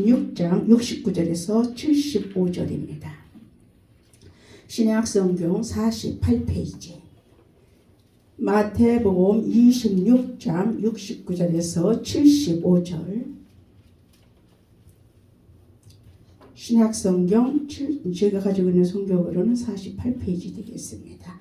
6장 69절에서 75절입니다. 신약성경 48페이지. 마태복음 26장 69절에서 75절. 신약성경 제가 가지고 있는 성경으로는 48페이지 되겠습니다.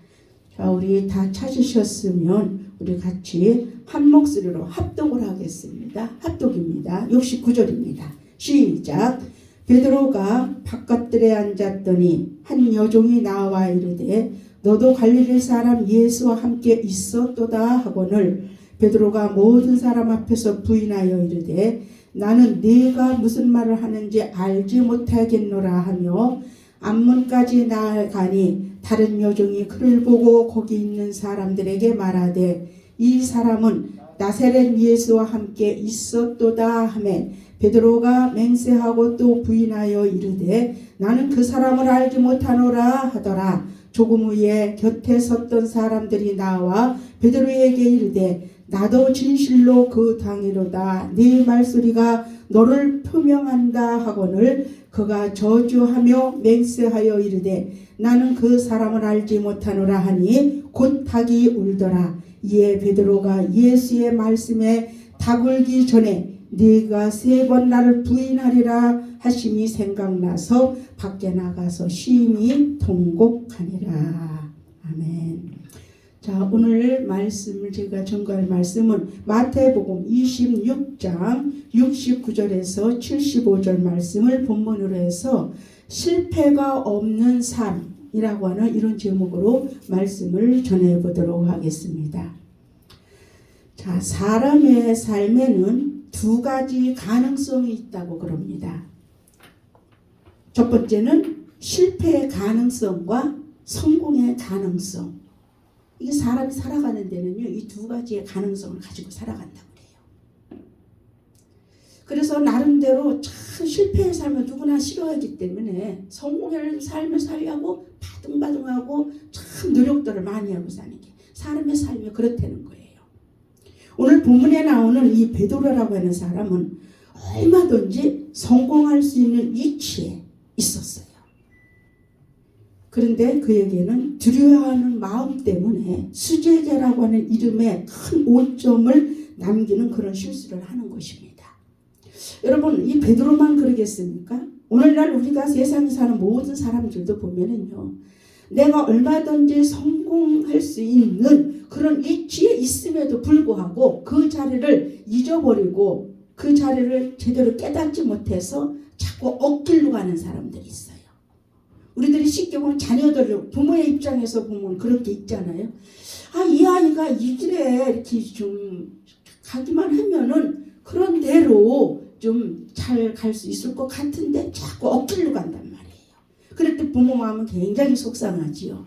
자, 우리 다 찾으셨으면 우리 같이 한 목소리로 합독을 하겠습니다. 합독입니다. 69절입니다. 시작. 베드로가 바깥들에 앉았더니 한 여종이 나와 이르되 너도 갈릴리 사람 예수와 함께 있었도다 하거늘 베드로가 모든 사람 앞에서 부인하여 이르되 나는 네가 무슨 말을 하는지 알지 못하겠노라 하며 앞문까지 나아가니 다른 여종이 그를 보고 거기 있는 사람들에게 말하되 이 사람은 나사렛 예수와 함께 있었도다 하매 베드로가 맹세하고 또 부인하여 이르되 나는 그 사람을 알지 못하노라 하더라. 조금 후에 곁에 섰던 사람들이 나와 베드로에게 이르되 나도 진실로 그 당이로다. 네 말소리가 너를 표명한다 하거늘 그가 저주하며 맹세하여 이르되 나는 그 사람을 알지 못하노라 하니 곧 닭이 울더라. 이에 베드로가 예수의 말씀에 닭 울기 전에 네가 3번 나를 부인하리라 하심이 생각나서 밖에 나가서 심히 통곡하니라. 아멘. 자, 오늘 말씀을 제가 전가할 말씀은 마태복음 26장 69절에서 75절 말씀을 본문으로 해서 실패가 없는 삶이라고 하는 이런 제목으로 말씀을 전해보도록 하겠습니다. 자, 사람의 삶에는 2가지 가능성이 있다고 그럽니다. 첫 번째는 실패의 가능성과 성공의 가능성. 이게 사람이 살아가는 데는요, 이 2가지의 가능성을 가지고 살아간다고 그래요. 그래서 나름대로 참 실패의 삶을 누구나 싫어하기 때문에 성공의 삶을 살려고 바둥바둥하고 참 노력들을 많이 하고 사는 게 사람의 삶이 그렇다는 거예요. 오늘 본문에 나오는 이 베드로라고 하는 사람은 얼마든지 성공할 수 있는 위치에 있었어요. 그런데 그에게는 두려워하는 마음 때문에 수제자라고 하는 이름에 큰 오점을 남기는 그런 실수를 하는 것입니다. 여러분, 이 베드로만 그러겠습니까? 오늘날 우리가 세상에 사는 모든 사람들도 보면은요, 내가 얼마든지 성공할 수 있는 그런 위치에 있음에도 불구하고 그 자리를 잊어버리고 그 자리를 제대로 깨닫지 못해서 자꾸 엇길로 가는 사람들이 있어요. 우리들이 쉽게 보면 자녀들을 부모의 입장에서 보면 그렇게 있잖아요. 아, 이 아이가 이 길에 이렇게 좀 가기만 하면은 그런 대로 좀 잘 갈 수 있을 것 같은데 자꾸 엇길로 간단 말이에요. 그럴 때 부모 마음은 굉장히 속상하지요.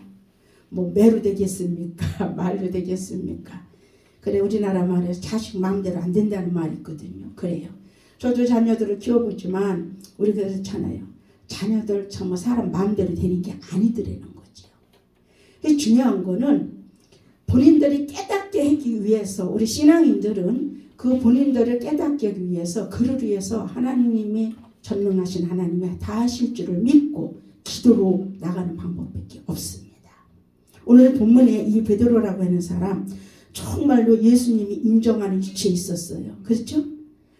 뭐 매로 되겠습니까? 말로 되겠습니까? 그래, 우리나라 말에서 자식 마음대로 안 된다는 말이 있거든요. 그래요. 저도 자녀들을 키워보지만 우리가 그렇잖아요. 자녀들 정말 사람 마음대로 되는 게 아니더라는 거죠. 중요한 거는 본인들이 깨닫게 하기 위해서 우리 신앙인들은 그 본인들을 깨닫게 하기 위해서 그를 위해서 하나님이 전능하신 하나님이 다 하실 줄을 믿고 기도로 나가는 방법밖에 없습니다. 오늘 본문에 이 베드로라고 하는 사람 정말로 예수님이 인정하는 위치에 있었어요. 그렇죠?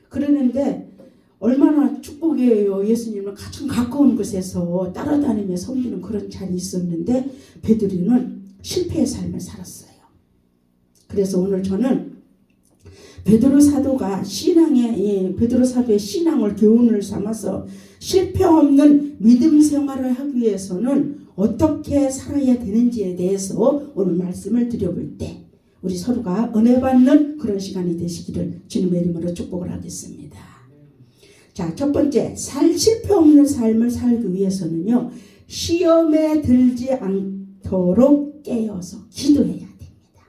그러는데 얼마나 축복이에요. 예수님을 가장 가까운 곳에서 따라다니며 섬기는 그런 자리에 있었는데 베드로는 실패의 삶을 살았어요. 그래서 오늘 저는 베드로 사도가 베드로 사도의 신앙을 교훈을 삼아서 실패 없는 믿음 생활을 하기 위해서는 어떻게 살아야 되는지에 대해서 오늘 말씀을 드려볼 때 우리 서로가 은혜 받는 그런 시간이 되시기를 주님의 이름으로 축복을 하겠습니다. 자, 첫 번째, 실패 없는 삶을 살기 위해서는요, 시험에 들지 않도록 깨어서 기도해야 됩니다.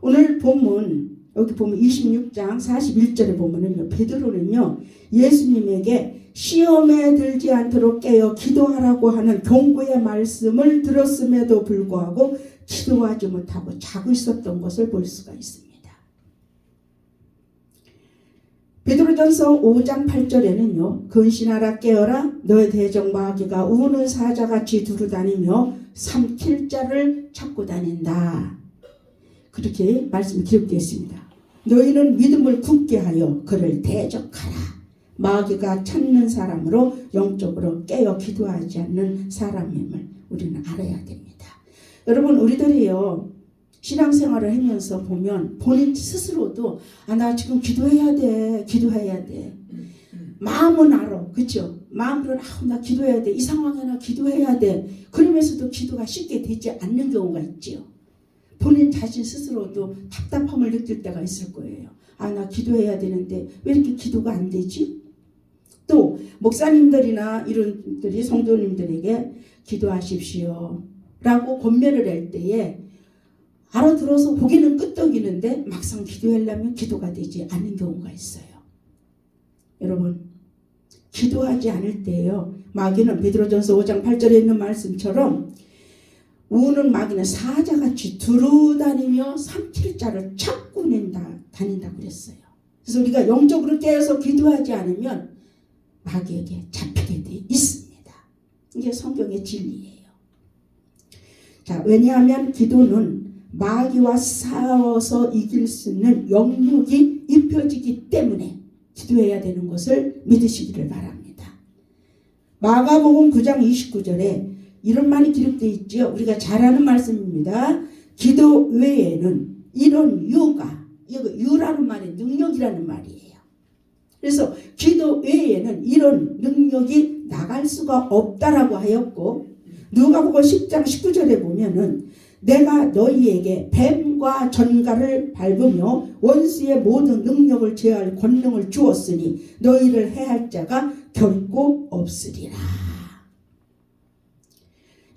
오늘 본문 여기 보면 26장 41절에 보면은요, 베드로는요, 예수님에게 시험에 들지 않도록 깨어 기도하라고 하는 경고의 말씀을 들었음에도 불구하고 기도하지 못하고 자고 있었던 것을 볼 수가 있습니다. 베드로전서 5장 8절에는요. 근신하라 깨어라 너의 대적 마귀가 우는 사자같이 두루다니며 삼킬 자를 찾고 다닌다. 그렇게 말씀이 기록되어 있습니다. 너희는 믿음을 굳게 하여 그를 대적하라. 마귀가 찾는 사람으로 영적으로 깨어 기도하지 않는 사람임을 우리는 알아야 됩니다. 여러분 우리들이요. 신앙생활을 하면서 보면 본인 스스로도 나 지금 기도해야 돼. 마음은 알아. 그렇죠? 마음으로는 나 기도해야 돼. 이 상황에 나 기도해야 돼. 그러면서도 기도가 쉽게 되지 않는 경우가 있지요. 본인 자신 스스로도 답답함을 느낄 때가 있을 거예요. 나 기도해야 되는데 왜 이렇게 기도가 안 되지? 또 목사님들이나 이런 분들이 성도님들에게 기도하십시오 라고 권면을 할 때에 알아들어서 고개는 끄덕이는데 막상 기도하려면 기도가 되지 않는 경우가 있어요. 여러분 기도하지 않을 때요. 마귀는 베드로전서 5장 8절에 있는 말씀처럼 우는 마귀는 사자같이 두루다니며 삼킬 자를 찾고 다닌다고 그랬어요. 그래서 우리가 영적으로 깨어서 기도하지 않으면 마귀에게 잡히게 돼 있습니다. 이게 성경의 진리예요. 자, 왜냐하면 기도는 마귀와 싸워서 이길 수 있는 영역이 입혀지기 때문에 기도해야 되는 것을 믿으시기를 바랍니다. 마가복음 9장 29절에 이런 말이 기록되어 있죠. 우리가 잘 아는 말씀입니다. 기도 외에는 이런 유라는 말이 능력이라는 말이에요. 그래서 기도 외에는 이런 능력이 나갈 수가 없다라고 하였고 누가복음 10장 19절에 보면은 내가 너희에게 뱀과 전갈을 밟으며 원수의 모든 능력을 제어할 권능을 주었으니 너희를 해할 자가 결코 없으리라.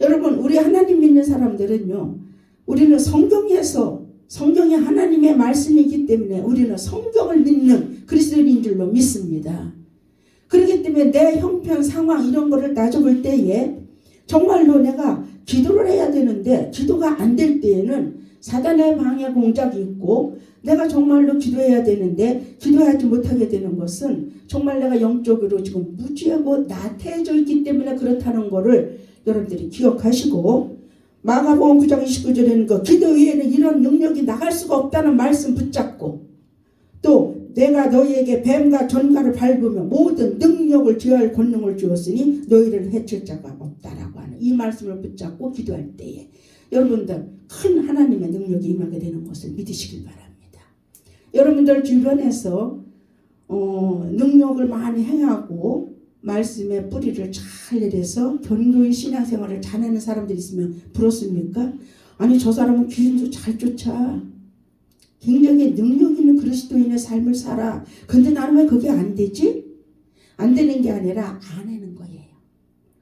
여러분 우리 하나님 믿는 사람들은요. 우리는 성경이 하나님의 말씀이기 때문에 우리는 성경을 믿는 그리스도인인 줄로 믿습니다. 그렇기 때문에 내 형편 상황 이런 거를 따져볼 때에 정말로 내가 기도를 해야 되는데 기도가 안 될 때에는 사단의 방해 공작이 있고 내가 정말로 기도해야 되는데 기도하지 못하게 되는 것은 정말 내가 영적으로 지금 무지하고 나태해져 있기 때문에 그렇다는 거를 여러분들이 기억하시고 마가복음 9장 29절에는 기도 위에는 이런 능력이 나갈 수가 없다는 말씀 붙잡고 또 내가 너희에게 뱀과 전갈을 밟으며 모든 능력을 제어할 권능을 주었으니 너희를 해칠 자가 없다라고 하는 이 말씀을 붙잡고 기도할 때에 여러분들 큰 하나님의 능력이 임하게 되는 것을 믿으시길 바랍니다. 여러분들 주변에서 능력을 많이 행하고 말씀의 뿌리를 잘 내려서 견고히 신앙생활을 잘하는 사람들이 있으면 부럽습니까? 아니 저 사람은 귀신도 잘 쫓아 굉장히 능력 있는 그리스도인의 삶을 살아. 근데 나는 왜 그게 안 되지? 안 되는 게 아니라 안 하는 거예요.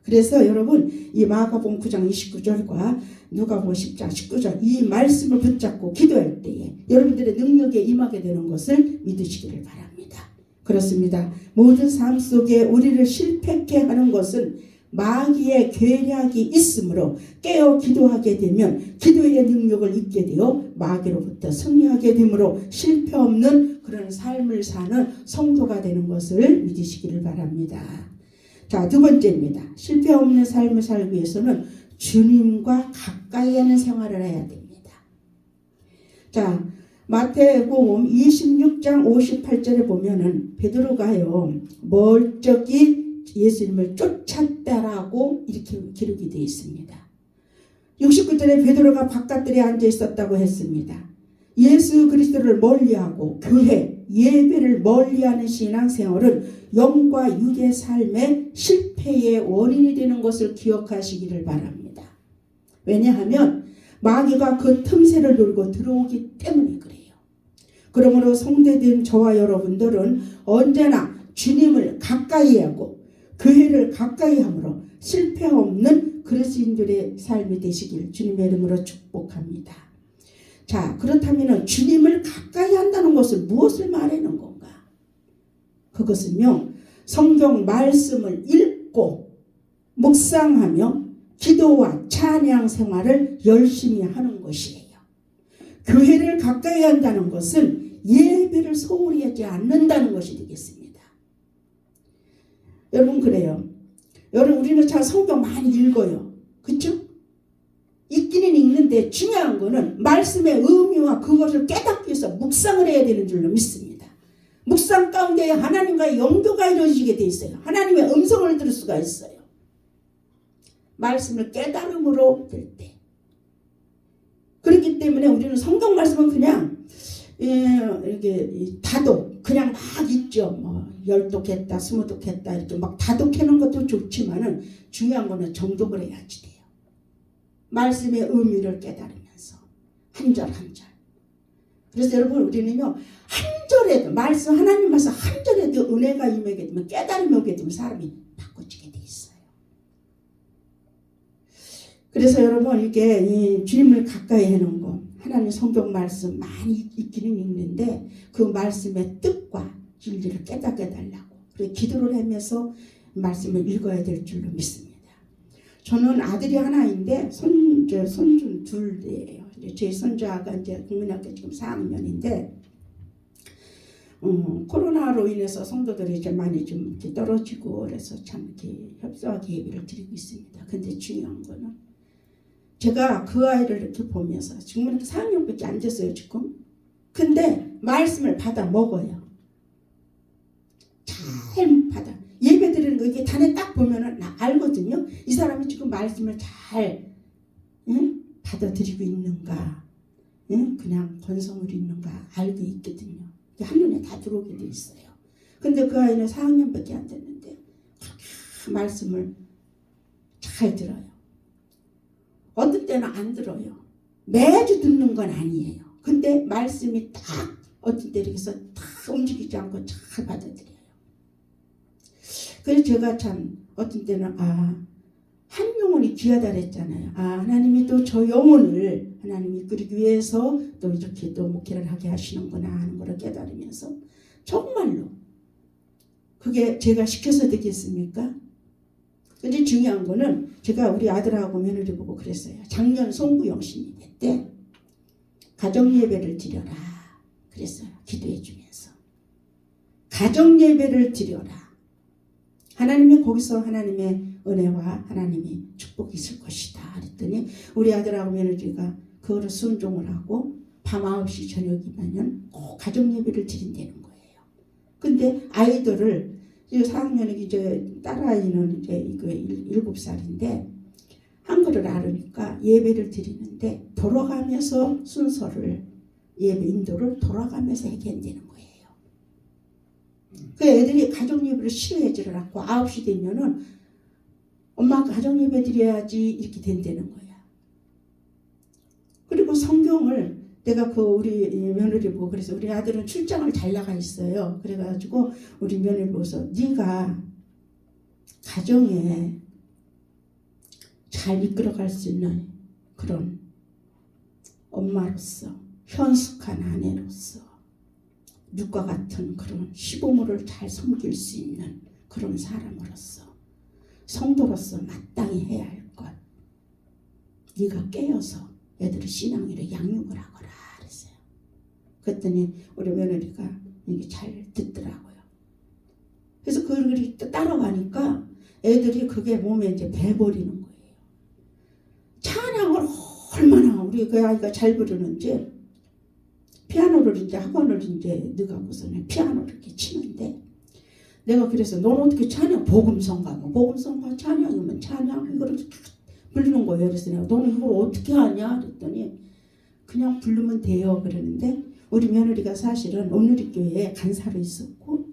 그래서 여러분 이 마가복음 9장 29절과 누가복음 10장 19절 이 말씀을 붙잡고 기도할 때에 여러분들의 능력에 임하게 되는 것을 믿으시기를 바랍니다. 그렇습니다. 모든 삶 속에 우리를 실패케 하는 것은 마귀의 계략이 있으므로 깨어 기도하게 되면 기도의 능력을 잊게 되어 마귀로부터 승리하게 되므로 실패 없는 그런 삶을 사는 성도가 되는 것을 믿으시기를 바랍니다. 자, 두 번째입니다. 실패 없는 삶을 살기 위해서는 주님과 가까이 하는 생활을 해야 됩니다. 자, 마태복음 26장 58절에 보면은 베드로가요 멀쩡히 예수님을 쫓았다라고 이렇게 기록이 되어 있습니다. 69절에 베드로가 바깥들에 앉아 있었다고 했습니다. 예수 그리스도를 멀리하고 교회, 예배를 멀리하는 신앙생활은 영과 육의 삶의 실패의 원인이 되는 것을 기억하시기를 바랍니다. 왜냐하면 마귀가 그 틈새를 노리고 들어오기 때문에 그래요. 그러므로 성도된 저와 여러분들은 언제나 주님을 가까이 하고 교회를 가까이 함으로 실패 없는 그리스도인들의 삶이 되시길 주님의 이름으로 축복합니다. 자, 그렇다면 주님을 가까이 한다는 것을 무엇을 말하는 건가? 그것은요, 성경 말씀을 읽고 묵상하며 기도와 찬양 생활을 열심히 하는 것이에요. 교회를 가까이 한다는 것은 예배를 소홀히 하지 않는다는 것이 되겠습니다. 여러분 그래요. 여러분 우리는 참 성경 많이 읽어요. 그렇죠? 읽기는 읽는데 중요한 거는 말씀의 의미와 그것을 깨닫기 위해서 묵상을 해야 되는 줄로 믿습니다. 묵상 가운데 하나님과의 연교가 이루어지게 돼 있어요. 하나님의 음성을 들을 수가 있어요. 말씀을 깨달음으로 될 때. 그렇기 때문에 우리는 성경 말씀은 그냥 이렇게 다독 그냥 막 읽죠. 뭐 10독했다 20독했다 이렇게 막 다독해놓은 것도 좋지만은 중요한 거는 정독을 해야지 돼요. 말씀의 의미를 깨달으면서 한 절 한 절. 그래서 여러분 우리는요 한 절에도 말씀 하나님 말씀 한 절에도 은혜가 임하게 되면 깨달음이 오게 되면 사람이 바꿔지게 돼 있어요. 그래서 여러분 이게 이 주님을 가까이 해놓은 거 하나님 성경 말씀 많이 읽기는 읽는데 그 말씀의 뜻과 진리를 깨닫게 달라고 그리고 기도를 하면서 말씀을 읽어야 될 줄로 믿습니다. 저는 아들이 하나인데 손주 둘이에요. 제 손자가 이제 국민학교 지금 4학년인데 코로나로 인해서 성도들이 이제 많이 좀 이렇게 떨어지고 그래서 참 이렇게 협소하게 얘기를 드리고 있습니다. 근데 중요한 거는 제가 그 아이를 이렇게 보면서 지금 4학년밖에 안 됐어요 지금. 근데 말씀을 받아 먹어요. 잘 받아. 예배 드리는 거 이게 단에 딱 보면은 나 알거든요. 이 사람이 지금 말씀을 잘 받아들이고 있는가, 그냥 건성으로 있는가 알고 있거든요. 한눈에 다 들어오게 돼 있어요. 근데 그 아이는 4학년밖에 안 됐는데 그렇게 말씀을 잘 들어요. 어떤 때는 안 들어요. 매주 듣는 건 아니에요. 근데 말씀이 딱 어떤 때 이렇게 해서 다 움직이지 않고 잘 받아들여요. 그래서 제가 참 어떤 때는 한 영혼이 귀하다 그랬잖아요. 하나님이 또 저 영혼을 하나님이 이끌기 위해서 또 이렇게 또 목회를 하게 하시는구나 하는 걸 깨달으면서 정말로 그게 제가 시켜서 되겠습니까? 근데 중요한 거는 제가 우리 아들하고 며느리 보고 그랬어요. 작년 송구영신이 때 가정예배를 드려라 그랬어요. 기도해 주면서 가정예배를 드려라. 하나님이 거기서 하나님의 은혜와 하나님의 축복이 있을 것이다 그랬더니 우리 아들하고 며느리가 그거를 순종을 하고 밤 9시 저녁이면 꼭 가정예배를 드린다는 거예요. 근데 아이들을 4학년이 이제 딸아이는 이제 이거 7살인데 한글을 알으니까 예배를 드리는데 돌아가면서 순서를 예배 인도를 돌아가면서 하게 된다는 거예요. 그 애들이 가정예배를 싫어하지를 않고 9시 되면은 엄마 가정예배 드려야지 이렇게 된다는 거야. 그리고 성경을 내가 그 우리 며느리 보고 그래서 우리 아들은 출장을 잘 나가 있어요. 그래가지고 우리 며느리 보고서 네가 가정에 잘 이끌어갈 수 있는 그런 엄마로서 현숙한 아내로서 육과 같은 그런 시부모를 잘 섬길 수 있는 그런 사람으로서 성도로서 마땅히 해야 할 것 네가 깨어서 애들을 신앙으로 양육을 하거라 그랬어요. 그랬더니 우리 며느리가 이게 잘 듣더라고요. 그래서 그걸 따라가니까 애들이 그게 몸에 이제 배버리는 거예요. 찬양을 얼마나 우리 그 아이가 잘 부르는지 피아노를 이제 학원을 이제 넣어갖고서는 피아노를 이렇게 치는데 내가 그래서 넌 어떻게 찬양 복음성가 뭐 복음성가 찬양이면 찬양 이거를 부르는 거예요. 그래서 내가 너는 이걸 어떻게 하냐 그랬더니 그냥 부르면 돼요 그러는데 우리 며느리가 사실은 온누리교회에 간사로 있었고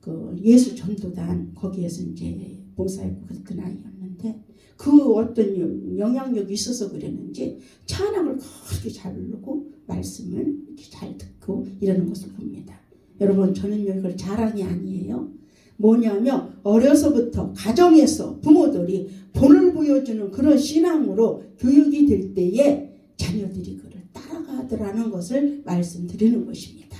그 예수 전도단 거기에서 이제 봉사했고 그랬던 아이였는데 그 어떤 영향력이 있어서 그랬는지 찬양을 그렇게 잘 부르고 말씀을 이렇게 잘 듣고 이러는 것을 봅니다. 여러분 저는 이걸 자랑이 아니에요. 뭐냐면 어려서부터 가정에서 부모들이 본을 보여주는 그런 신앙으로 교육이 될 때에 자녀들이 그를 따라가더라는 것을 말씀드리는 것입니다.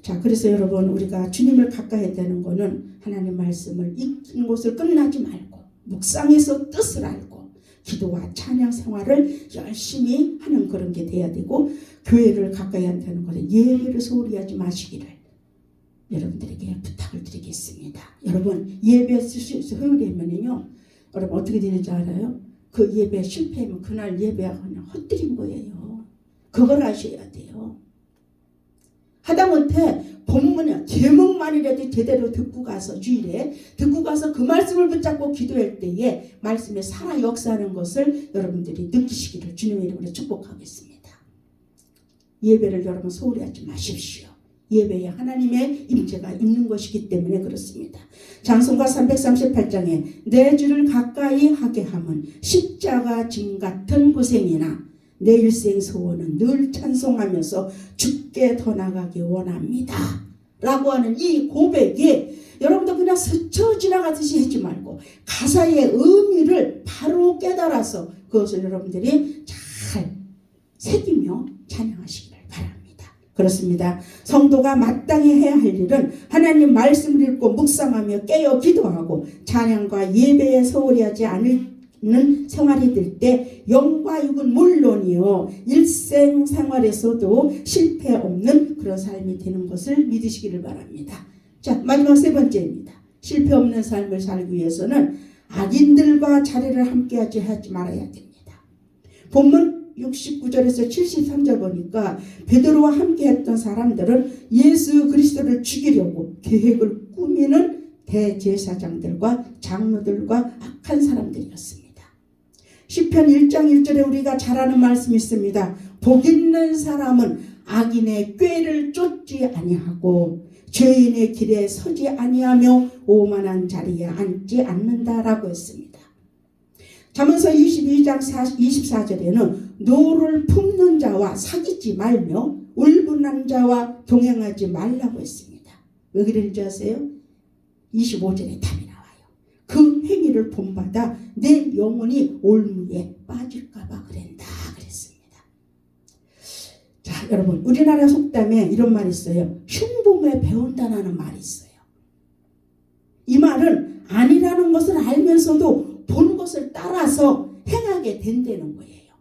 자, 그래서 여러분 우리가 주님을 가까이 되는 것은 하나님 말씀을 읽는 것을 끝나지 말고 묵상해서 뜻을 알고 기도와 찬양 생활을 열심히 하는 그런 게 돼야 되고, 교회를 가까이 한다는 것은 예배를 소홀히 하지 마시기를 여러분들에게 부탁을 드리겠습니다. 여러분, 예배 소홀히 하면요, 여러분 어떻게 되는지 알아요? 그 예배 실패하면 그날 예배가 그냥 헛들인 거예요. 그걸 아셔야 돼요. 하다못해 본문에 제목만이라도 제대로 듣고 가서, 주일에 듣고 가서 그 말씀을 붙잡고 기도할 때에 말씀에 살아 역사하는 것을 여러분들이 느끼시기를 주님의 이름으로 축복하겠습니다. 예배를 여러분 소홀히 하지 마십시오. 예배에 하나님의 임재가 있는 것이기 때문에 그렇습니다. 장성가 338장에 내 주를 가까이 하게 함은 십자가 짐 같은 고생이나 내 일생 소원은 늘 찬송하면서 주께 더 나가기 원합니다 라고 하는 이 고백이 여러분도 그냥 스쳐 지나가듯이 하지 말고 가사의 의미를 바로 깨달아서 그것을 여러분들이 잘 새기며 찬양하시기를 바랍니다. 그렇습니다. 성도가 마땅히 해야 할 일은 하나님 말씀을 읽고 묵상하며 깨어 기도하고 찬양과 예배에 소홀히 하지 않는 생활이 될 때 영과 육은 물론이요 일생생활에서도 실패 없는 그런 삶이 되는 것을 믿으시기를 바랍니다. 자, 마지막 세 번째입니다. 실패 없는 삶을 살기 위해서는 악인들과 자리를 함께하지 말아야 됩니다. 본문 69절에서 73절 보니까 베드로와 함께했던 사람들은 예수 그리스도를 죽이려고 계획을 꾸미는 대제사장들과 장로들과 악한 사람들이었습니다. 시편 1장 1절에 우리가 잘 아는 말씀이 있습니다. 복 있는 사람은 악인의 꾀를 쫓지 아니하고 죄인의 길에 서지 아니하며 오만한 자리에 앉지 않는다라고 했습니다. 잠언서 22장 24절에는 노를 품는 자와 사귀지 말며 울분한 자와 동행하지 말라고 했습니다. 왜 그랬는지 아세요? 25절에 답이 나와요. 그 행위를 본받아 내 영혼이 올무에 빠질까봐 그랬다 그랬습니다. 자, 여러분, 우리나라 속담에 이런 말이 있어요. 흉보에 배운다는 말이 있어요. 이 말은 아니라는 것을 알면서도 본 것을 따라서 행하게 된다는 거예요.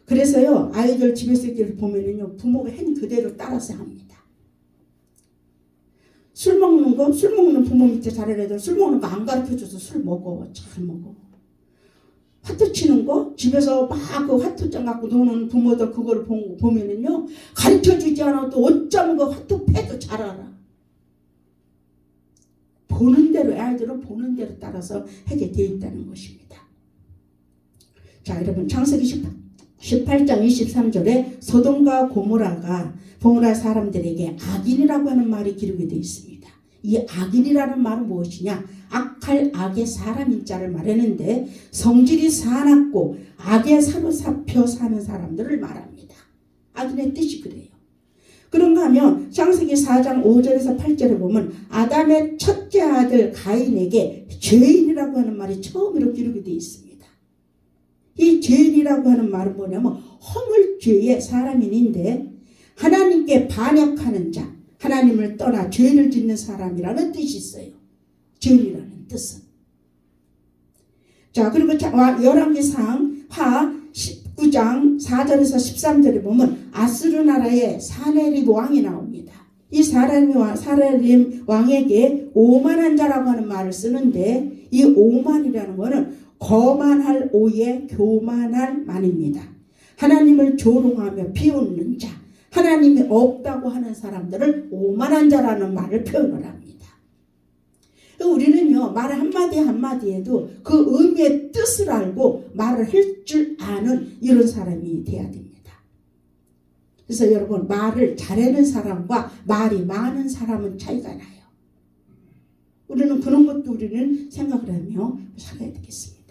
그래서요, 아이들 집에서 이렇게 보면은요, 부모가 행 그대로 따라서 합니다. 술 먹는 부모 밑에 자란 애들 술 먹는 거 안 가르쳐줘서 술 먹어. 잘 먹어. 화투 치는 거 집에서 막 그 화투장 갖고 노는 부모들 그걸 보면은요, 가르쳐주지 않아도 어쩜 그 화투 패도 잘 알아. 보는 대로, 아이들은 보는 대로 따라서 하게 돼 있다는 것입니다. 자, 여러분, 창세기 18장 23절에 소돔과 고모라 사람들에게 악인이라고 하는 말이 기록이 되어 있습니다. 이 악인이라는 말은 무엇이냐? 악할 악의 사람인 자를 말하는데 성질이 사납고 악에 사로잡혀 사는 사람들을 말합니다. 악인의 뜻이 그래요. 그런가 하면 창세기 4장 5절에서 8절에 보면 아담의 첫째 아들 가인에게 죄인이라고 하는 말이 처음으로 기록이 되어 있습니다. 이 죄인이라고 하는 말은 뭐냐면 허물죄의 사람인데 하나님께 반역하는 자, 하나님을 떠나 죄를 짓는 사람이라는 뜻이 있어요. 죄인이라는 뜻은. 자, 그리고 열왕기상 하 19장 4절에서 13절에 보면 아스르 나라의 사네립 왕이 나옵니다. 이 사네립 왕에게 오만한 자라고 하는 말을 쓰는데 이 오만이라는 것은 거만할 오에 교만할 만입니다. 하나님을 조롱하며 비웃는 자, 하나님이 없다고 하는 사람들을 오만한 자라는 말을 표현을 합니다. 우리는요, 말 한마디 한마디에도 그 의미의 뜻을 알고 말을 할 줄 아는 이런 사람이 돼야 됩니다. 그래서 여러분, 말을 잘하는 사람과 말이 많은 사람은 차이가 나요. 우리는 그런 것도 우리는 생각을 하며 살아야 되겠습니다.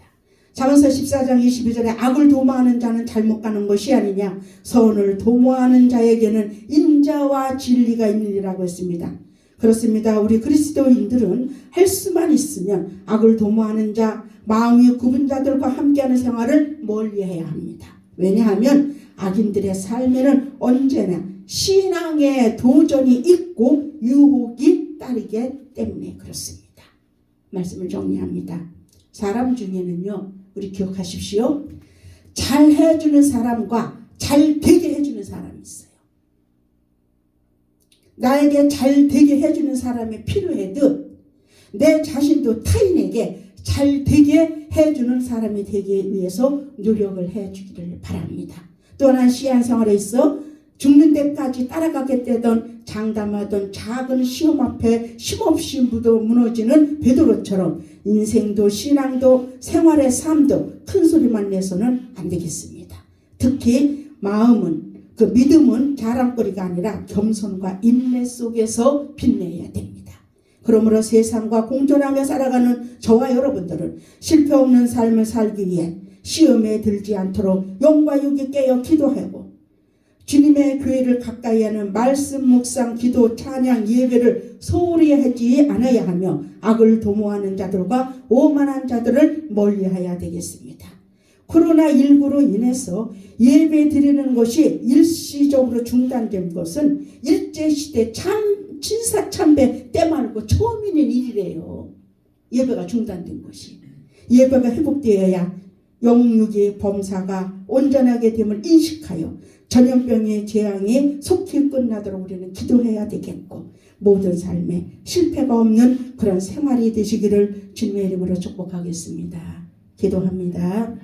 잠언서 14장 22절에 악을 도모하는 자는 잘못 가는 것이 아니냐, 선을 도모하는 자에게는 인자와 진리가 있느니라고 했습니다. 그렇습니다. 우리 그리스도인들은 할 수만 있으면 악을 도모하는 자, 마음이 굽은 자들과 함께하는 생활을 멀리해야 합니다. 왜냐하면 악인들의 삶에는 언제나 신앙의 도전이 있고 유혹이 따르기 때문에 그렇습니다. 말씀을 정리합니다. 사람 중에는요, 우리 기억하십시오. 잘 해주는 사람과 잘 되게 해주는 사람이 있어요. 나에게 잘 되게 해주는 사람이 필요하듯 내 자신도 타인에게 잘 되게 해주는 사람이 되기 위해서 노력을 해주기를 바랍니다. 또 하나 신앙생활에 있어 죽는 데까지 따라가겠다던 장담하던 작은 시험 앞에 힘없이 무너지는 베드로처럼 인생도 신앙도 생활의 삶도 큰 소리만 내서는 안 되겠습니다. 특히 마음은 그 믿음은 자랑거리가 아니라 겸손과 인내 속에서 빛내야 됩니다. 그러므로 세상과 공존하며 살아가는 저와 여러분들은 실패 없는 삶을 살기 위해 시험에 들지 않도록 영과 육이 깨어 기도하고 주님의 교회를 가까이 하는 말씀, 묵상, 기도, 찬양, 예배를 소홀히 하지 않아야 하며 악을 도모하는 자들과 오만한 자들을 멀리해야 되겠습니다. 코로나19로 인해서 예배 드리는 것이 일시적으로 중단된 것은 일제시대 진사참배 때 말고 처음 있는 일이래요. 예배가 중단된 것이. 예배가 회복되어야 영육의 범사가 온전하게 됨을 인식하여 전염병의 재앙이 속히 끝나도록 우리는 기도해야 되겠고 모든 삶에 실패가 없는 그런 생활이 되시기를 주님의 이름으로 축복하겠습니다. 기도합니다.